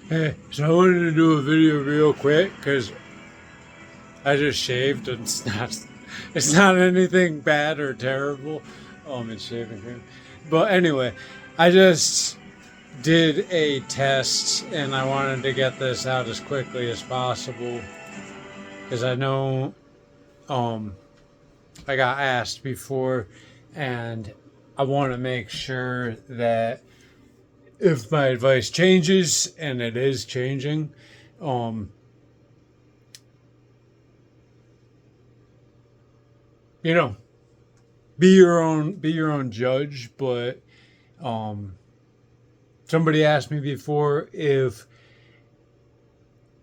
Hey, so I wanted to do a video real quick because I just shaved and it's not anything bad or terrible. It's shaving cream. But anyway, I just did a test and I wanted to get this out as quickly as possible because I know um I got asked before and I want to make sure that if my advice changes, and it is changing, um you know, be your own judge. But um somebody asked me before if,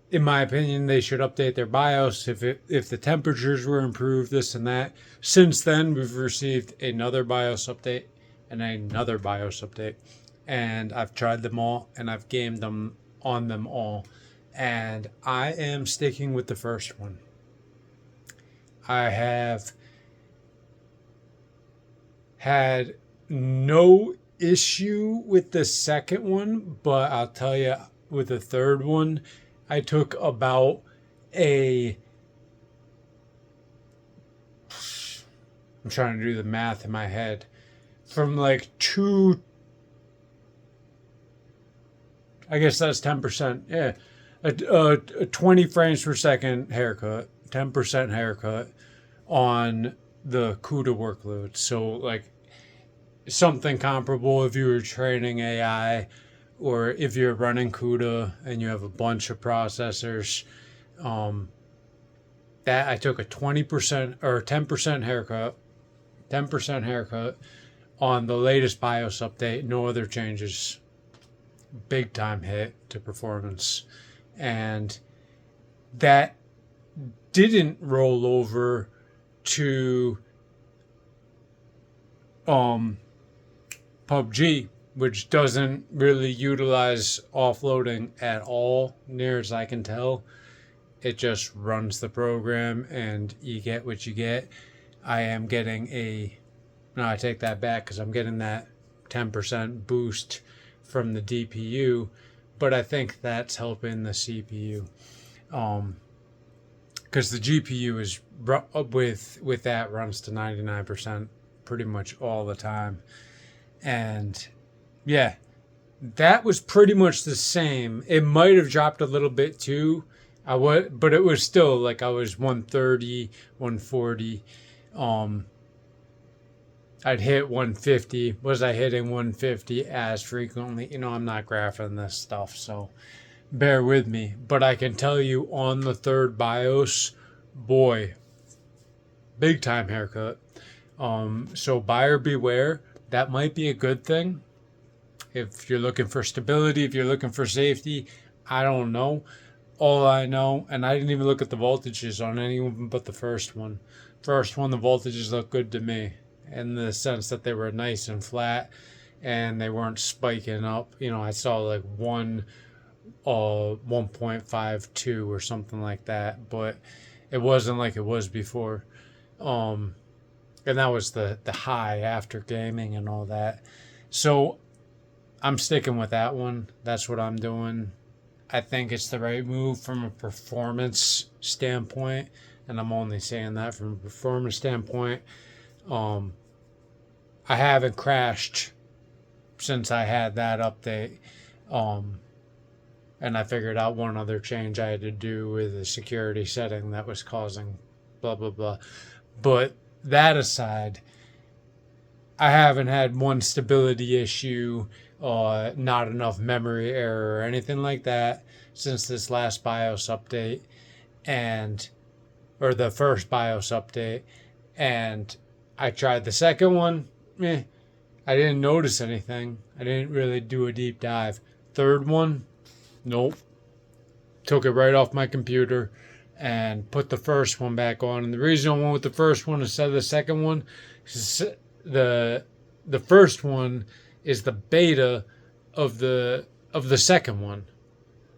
in my opinion, they should update their BIOS if the temperatures were improved, this and that. Since then, we've received another BIOS update and another BIOS update, and I've tried them all and I've gamed them on them all, and I am sticking with the first one. I have had no issue with the second one, but I'll tell you, with the third one, I took about a. I'm trying to do the math in my head. From like two. I guess that's 10%. Yeah. A 20 frames per second haircut, 10% haircut on the CUDA workload. So, like, something comparable if you were training AI or if you're running CUDA and you have a bunch of processors. Um, that I took a 20% or 10% haircut, 10% haircut on the latest BIOS update. No other changes. Big time hit to performance. And that didn't roll over to PUBG, which doesn't really utilize offloading at all, near as I can tell. It just runs the program and you get what you get. I am getting a. No, I take that back because I'm getting that 10% boost from the DPU, but I think that's helping the CPU. Because the GPU is with that runs to 99% pretty much all the time. And yeah, that was pretty much the same. It might have dropped a little bit too. But it was still like I was 130, 140. Um, I'd hit 150. Was I hitting 150 as frequently? I'm not graphing this stuff, so bear with me. But I can tell you on the third BIOS, boy, big time haircut. So buyer beware. That might be a good thing if you're looking for stability, if you're looking for safety. I don't know. All I know, and I didn't even look at the voltages on any of them but the first one. First one, the voltages looked good to me in the sense that they were nice and flat and they weren't spiking up. I saw like 1.52 or something like that, but it wasn't like it was before. And that was the high after gaming and all that. So I'm sticking with that one. That's what I'm doing. I think it's the right move from a performance standpoint, and I'm only saying that from a performance standpoint. Um, I haven't crashed since I had that update, um, and I figured out one other change I had to do with a security setting that was causing blah blah blah. But that aside, I haven't had one stability issue, not enough memory error or anything like that since this last BIOS update, and or the first BIOS update. And I tried the second one. I didn't notice anything. I didn't really do a deep dive. Third one, nope. Took it right off my computer and put the first one back on. And the reason I went with the first one instead of the second one is the first one is the beta of the second one.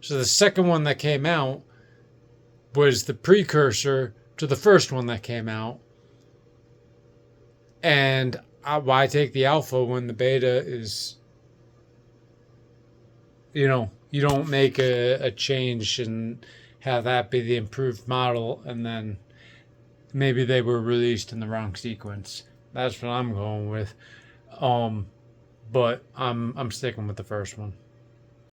So the second one that came out was the precursor to the first one that came out. And why take the alpha when the beta is, you you don't make a change and have that be the improved model, and then maybe they were released in the wrong sequence. That's what I'm going with. But I'm sticking with the first one.